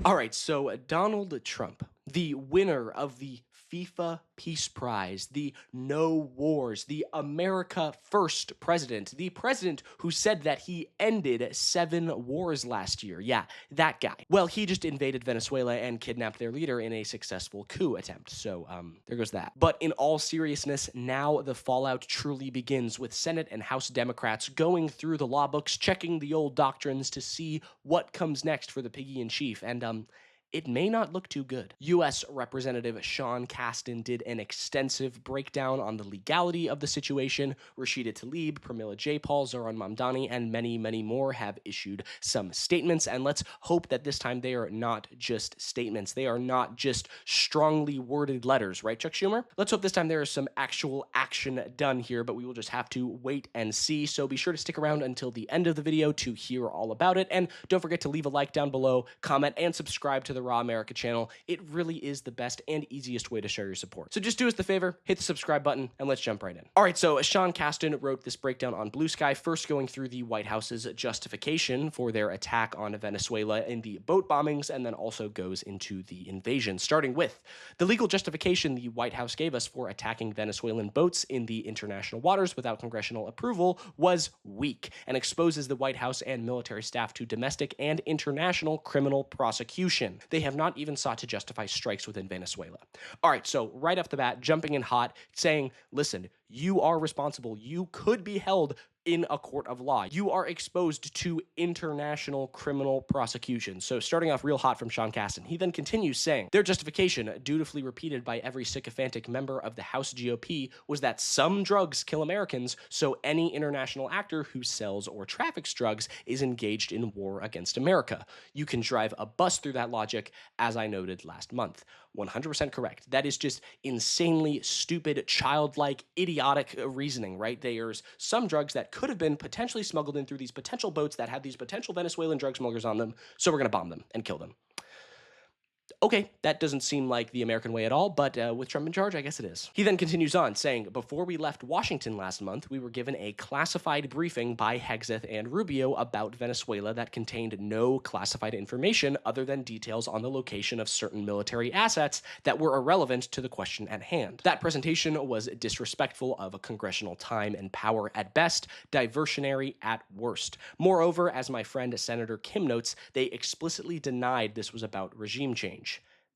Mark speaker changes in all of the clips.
Speaker 1: All right, so Donald Trump, the winner of the FIFA Peace Prize, the No Wars, the America First president, the president who said that he ended 7 wars last year. Yeah, that guy. Well, he just invaded Venezuela and kidnapped their leader in a successful coup attempt. So, there goes that. But in all seriousness, now the fallout truly begins with Senate and House Democrats going through the law books, checking the old doctrines to see what comes next for the piggy in chief. And, it may not look too good. U.S. Representative Sean Casten did an extensive breakdown on the legality of the situation. Rashida Tlaib, Pramila Jayapal, Zoran Mamdani, and many, many more have issued some statements. And let's hope that this time they are not just statements. They are not just strongly worded letters, right, Chuck Schumer? Let's hope this time there is some actual action done here, but we will just have to wait and see. So be sure to stick around until the end of the video to hear all about it. And don't forget to leave a like down below, comment, and subscribe to the Raw America channel. It really is the best and easiest way to show your support. So just do us the favor, hit the subscribe button, and let's jump right in. All right, so Sean Casten wrote this breakdown on Blue Sky, first going through the White House's justification for their attack on Venezuela in the boat bombings, and then also goes into the invasion, starting with the legal justification the White House gave us for attacking Venezuelan boats in the international waters without congressional approval was weak and exposes the White House and military staff to domestic and international criminal prosecution. They have not even sought to justify strikes within Venezuela. All right, so right off the bat, jumping in hot, saying, listen, you are responsible. You could be held in a court of law. You are exposed to international criminal prosecution. So starting off real hot from Sean Casten, he then continues saying, their justification, dutifully repeated by every sycophantic member of the House GOP, was that some drugs kill Americans, so any international actor who sells or traffics drugs is engaged in war against America. You can drive a bus through that logic, as I noted last month. 100% correct. That is just insanely stupid, childlike, idiotic reasoning, right? There's some drugs that could have been potentially smuggled in through these potential boats that have these potential Venezuelan drug smugglers on them, so we're going to bomb them and kill them. Okay, that doesn't seem like the American way at all, but with Trump in charge, I guess it is. He then continues on, saying, before we left Washington last month, we were given a classified briefing by Hegseth and Rubio about Venezuela that contained no classified information other than details on the location of certain military assets that were irrelevant to the question at hand. That presentation was disrespectful of a congressional time and power at best, diversionary at worst. Moreover, as my friend Senator Kim notes, they explicitly denied this was about regime change.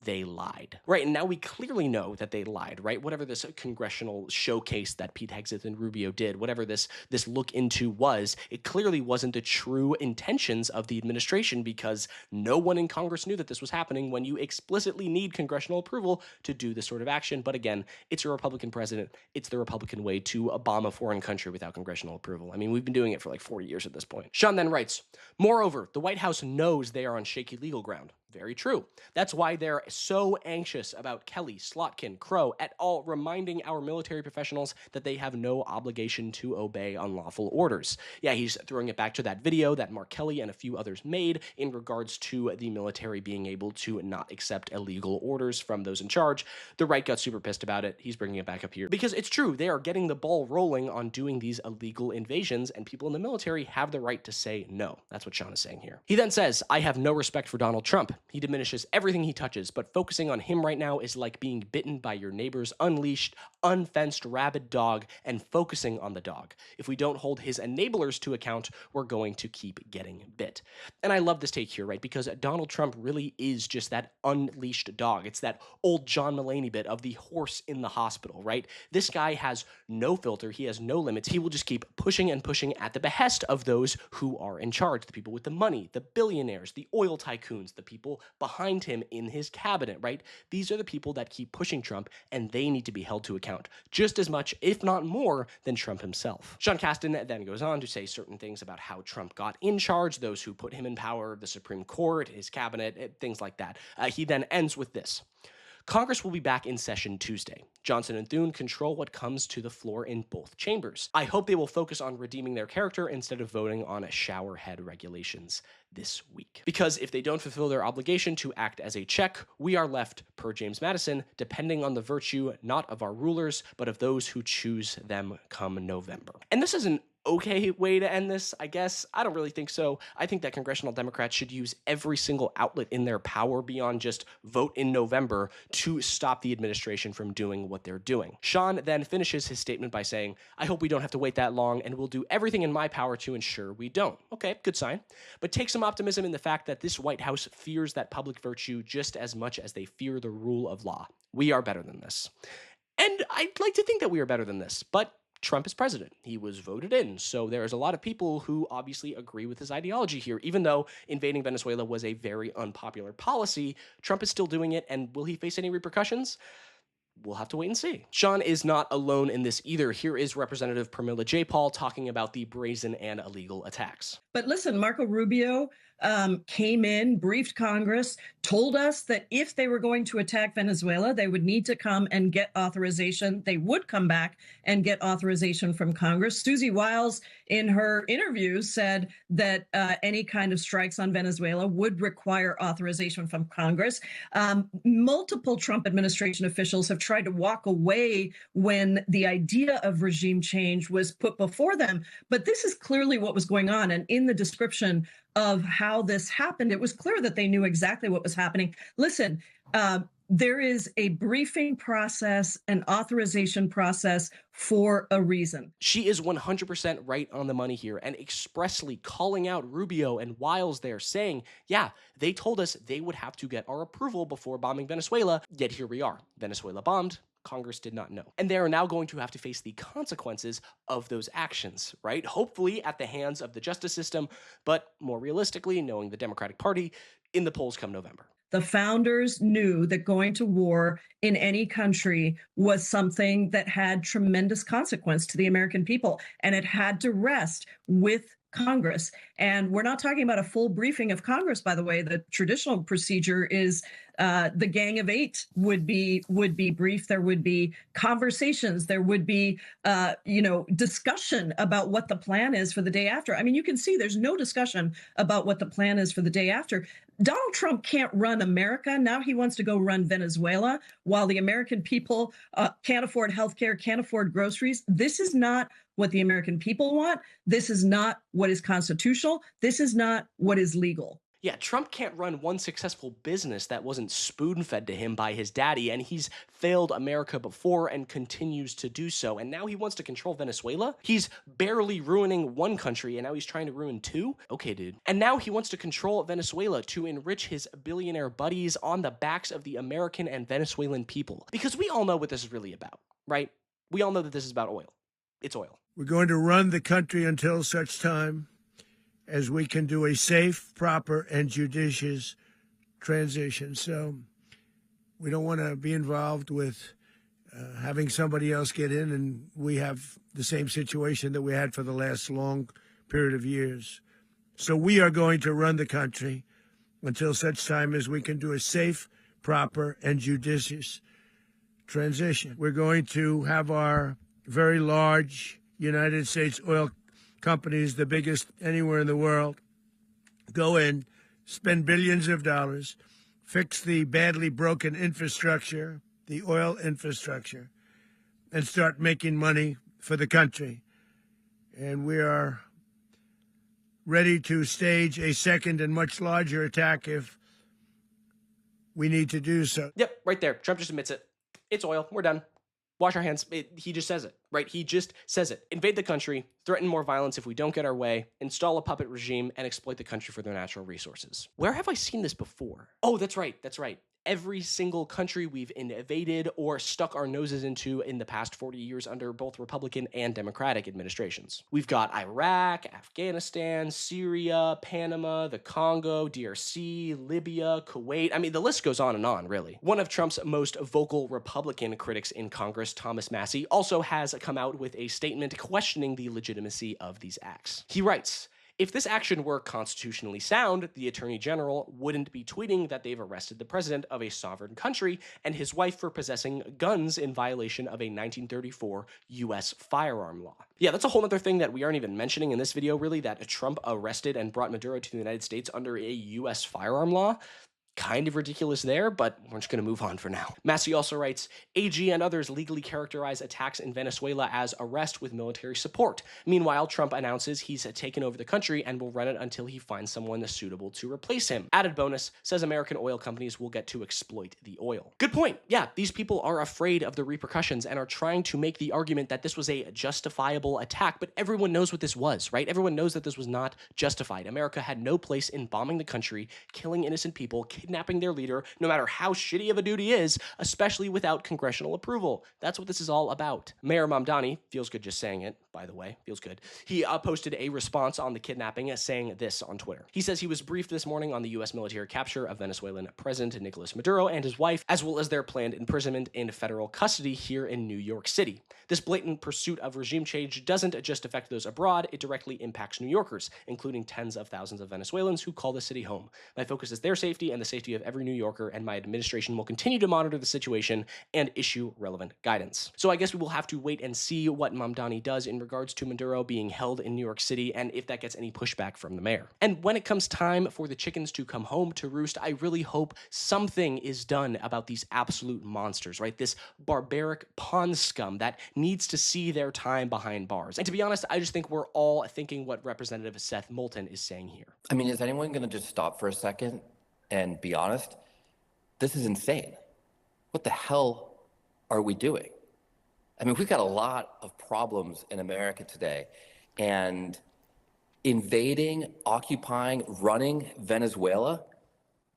Speaker 1: They lied. Right, and now we clearly know that they lied, right? Whatever this congressional showcase that Pete Hegseth and Rubio did, whatever this look into was, it clearly wasn't the true intentions of the administration because no one in Congress knew that this was happening when you explicitly need congressional approval to do this sort of action. But again, it's a Republican president. It's the Republican way to bomb a foreign country without congressional approval. I mean, we've been doing it for like 40 years at this point. Sean then writes, moreover, the White House knows they are on shaky legal ground. Very true. That's why they're so anxious about Kelly, Slotkin, Crow, et al. Reminding our military professionals that they have no obligation to obey unlawful orders. Yeah, he's throwing it back to that video that Mark Kelly and a few others made in regards to the military being able to not accept illegal orders from those in charge. The right got super pissed about it. He's bringing it back up here. Because it's true, they are getting the ball rolling on doing these illegal invasions, and people in the military have the right to say no. That's what Sean is saying here. He then says, I have no respect for Donald Trump. He diminishes everything he touches, but focusing on him right now is like being bitten by your neighbor's unleashed, unfenced rabid dog and focusing on the dog. If we don't hold his enablers to account, we're going to keep getting bit. And I love this take here, right? Because Donald Trump really is just that unleashed dog. It's that old John Mulaney bit of the horse in the hospital, right? This guy has no filter. He has no limits. He will just keep pushing and pushing at the behest of those who are in charge, the people with the money, the billionaires, the oil tycoons, the people behind him in his cabinet, right? These are the people that keep pushing Trump, and they need to be held to account just as much, if not more, than Trump himself. Sean Casten then goes on to say certain things about how Trump got in charge, those who put him in power, the Supreme Court, his cabinet, things like that. He then ends with this. Congress will be back in session Tuesday. Johnson and Thune control what comes to the floor in both chambers. I hope they will focus on redeeming their character instead of voting on showerhead regulations this week. Because if they don't fulfill their obligation to act as a check, we are left, per James Madison, depending on the virtue not of our rulers, but of those who choose them come November. And this is an okay way to end this, I guess. I don't really think so. I think that congressional Democrats should use every single outlet in their power beyond just vote in November to stop the administration from doing what they're doing. Sean then finishes his statement by saying, I hope we don't have to wait that long and will do everything in my power to ensure we don't. Okay, good sign. But take some optimism in the fact that this White House fears that public virtue just as much as they fear the rule of law. We are better than this. And I'd like to think that we are better than this, but Trump is president. He was voted in. So there's a lot of people who obviously agree with his ideology here. Even though invading Venezuela was a very unpopular policy, Trump is still doing it. And will he face any repercussions? We'll have to wait and see. Sean is not alone in this either. Here is Representative Pramila Jayapal talking about the brazen and illegal attacks.
Speaker 2: But listen, Marco Rubio came in, briefed Congress, told us that if they were going to attack Venezuela, they would need to come and get authorization. They would come back and get authorization from Congress. Susie Wiles, in her interview, said that any kind of strikes on Venezuela would require authorization from Congress. Multiple Trump administration officials have tried to walk away when the idea of regime change was put before them. But this is clearly what was going on. And in the description of how this happened, it was clear that they knew exactly what was happening. Listen, there is a briefing process, an authorization process for a reason.
Speaker 1: She is 100% right on the money here and expressly calling out Rubio and Wiles there, saying, yeah, they told us they would have to get our approval before bombing Venezuela, yet here we are. Venezuela bombed. Congress did not know. And they are now going to have to face the consequences of those actions, right? Hopefully at the hands of the justice system, but more realistically, knowing the Democratic Party, in the polls come November.
Speaker 2: The founders knew that going to war in any country was something that had tremendous consequence to the American people, and it had to rest with Congress. And we're not talking about a full briefing of Congress, by the way. The traditional procedure is the Gang of Eight would be briefed. There would be conversations. There would be, discussion about what the plan is for the day after. I mean, you can see there's no discussion about what the plan is for the day after. Donald Trump can't run America. Now he wants to go run Venezuela while the American people can't afford healthcare, can't afford groceries. This is not what the American people want. This is not what is constitutional. This is not what is legal.
Speaker 1: Yeah, Trump can't run one successful business that wasn't spoon-fed to him by his daddy, and he's failed America before and continues to do so. And now he wants to control Venezuela? He's barely ruining one country, and now he's trying to ruin two? Okay, dude. And now he wants to control Venezuela to enrich his billionaire buddies on the backs of the American and Venezuelan people. Because we all know what this is really about, right? We all know that this is about oil. It's oil.
Speaker 3: We're going to run the country until such time as we can do a safe, proper, and judicious transition. So we don't want to be involved with having somebody else get in, and we have the same situation that we had for the last long period of years. So we are going to run the country until such time as we can do a safe, proper, and judicious transition. We're going to have our very large United States oil companies, the biggest anywhere in the world, go in, spend billions of dollars, fix the badly broken infrastructure, the oil infrastructure, and start making money for the country. And we are ready to stage a second and much larger attack if we need to do so.
Speaker 1: Yep, right there. Trump just admits it. It's oil. We're done. Wash our hands. He just says it, right? He just says it. Invade the country, threaten more violence if we don't get our way, install a puppet regime, and exploit the country for their natural resources. Where have I seen this before? Oh, that's right. That's right. Every single country we've invaded or stuck our noses into in the past 40 years under both Republican and Democratic administrations. We've got Iraq, Afghanistan, Syria, Panama, the Congo, DRC, Libya, Kuwait. I mean, the list goes on, really. One of Trump's most vocal Republican critics in Congress, Thomas Massie, also has come out with a statement questioning the legitimacy of these acts. He writes, if this action were constitutionally sound, the Attorney General wouldn't be tweeting that they've arrested the president of a sovereign country and his wife for possessing guns in violation of a 1934 U.S. firearm law. Yeah, that's a whole other thing that we aren't even mentioning in this video, really, that Trump arrested and brought Maduro to the United States under a U.S. firearm law. kind of ridiculous there, but we're just going to move on for now. Massey also writes, AG and others legally characterize attacks in Venezuela as arrest with military support. Meanwhile, Trump announces he's taken over the country and will run it until he finds someone suitable to replace him. Added bonus, says American oil companies will get to exploit the oil. Good point. Yeah, these people are afraid of the repercussions and are trying to make the argument that this was a justifiable attack, but everyone knows what this was, right? Everyone knows that this was not justified. America had no place in bombing the country, killing innocent people, kidnapping their leader, no matter how shitty of a dude he is, especially without congressional approval. That's what this is all about. Mayor Mamdani, feels good just saying it, by the way, feels good. He posted a response on the kidnapping saying this on Twitter. He says he was briefed this morning on the U.S. military capture of Venezuelan President Nicolas Maduro and his wife, as well as their planned imprisonment in federal custody here in New York City. This blatant pursuit of regime change doesn't just affect those abroad, it directly impacts New Yorkers, including tens of thousands of Venezuelans who call the city home. My focus is their safety and the safety of every New Yorker, and my administration will continue to monitor the situation and issue relevant guidance. So I guess we will have to wait and see what Mamdani does in regards to Maduro being held in New York City and if that gets any pushback from the mayor. And when it comes time for the chickens to come home to roost, I really hope something is done about these absolute monsters, right? This barbaric pawn scum that needs to see their time behind bars. And to be honest, I just think we're all thinking what Representative Seth Moulton is saying here.
Speaker 4: I mean, is anyone going to just stop for a second and be honest? This is insane. What the hell are we doing? I mean, we've got a lot of problems in America today, and invading, occupying, running Venezuela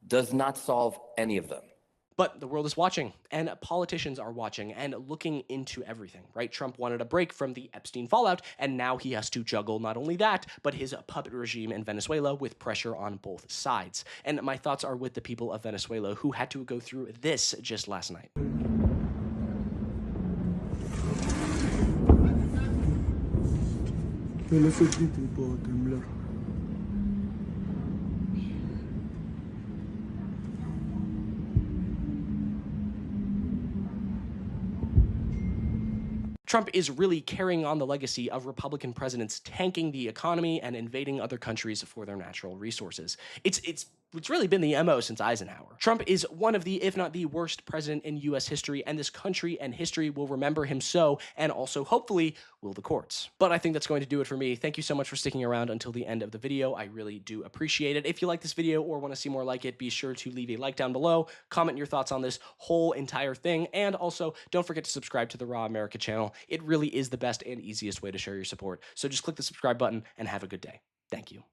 Speaker 4: does not solve any of them.
Speaker 1: But the world is watching, and politicians are watching and looking into everything, right? Trump wanted a break from the Epstein fallout, and now he has to juggle not only that, but his puppet regime in Venezuela with pressure on both sides. And my thoughts are with the people of Venezuela who had to go through this just last night. Trump is really carrying on the legacy of Republican presidents tanking the economy and invading other countries for their natural resources. It's really been the MO since Eisenhower. Trump is one of the, if not the worst president in U.S. history, and this country and history will remember him so, and also, hopefully, will the courts. But I think that's going to do it for me. Thank you so much for sticking around until the end of the video. I really do appreciate it. If you like this video or want to see more like it, be sure to leave a like down below, comment your thoughts on this whole entire thing, and also, don't forget to subscribe to the Raw America channel. It really is the best and easiest way to show your support. So just click the subscribe button and have a good day. Thank you.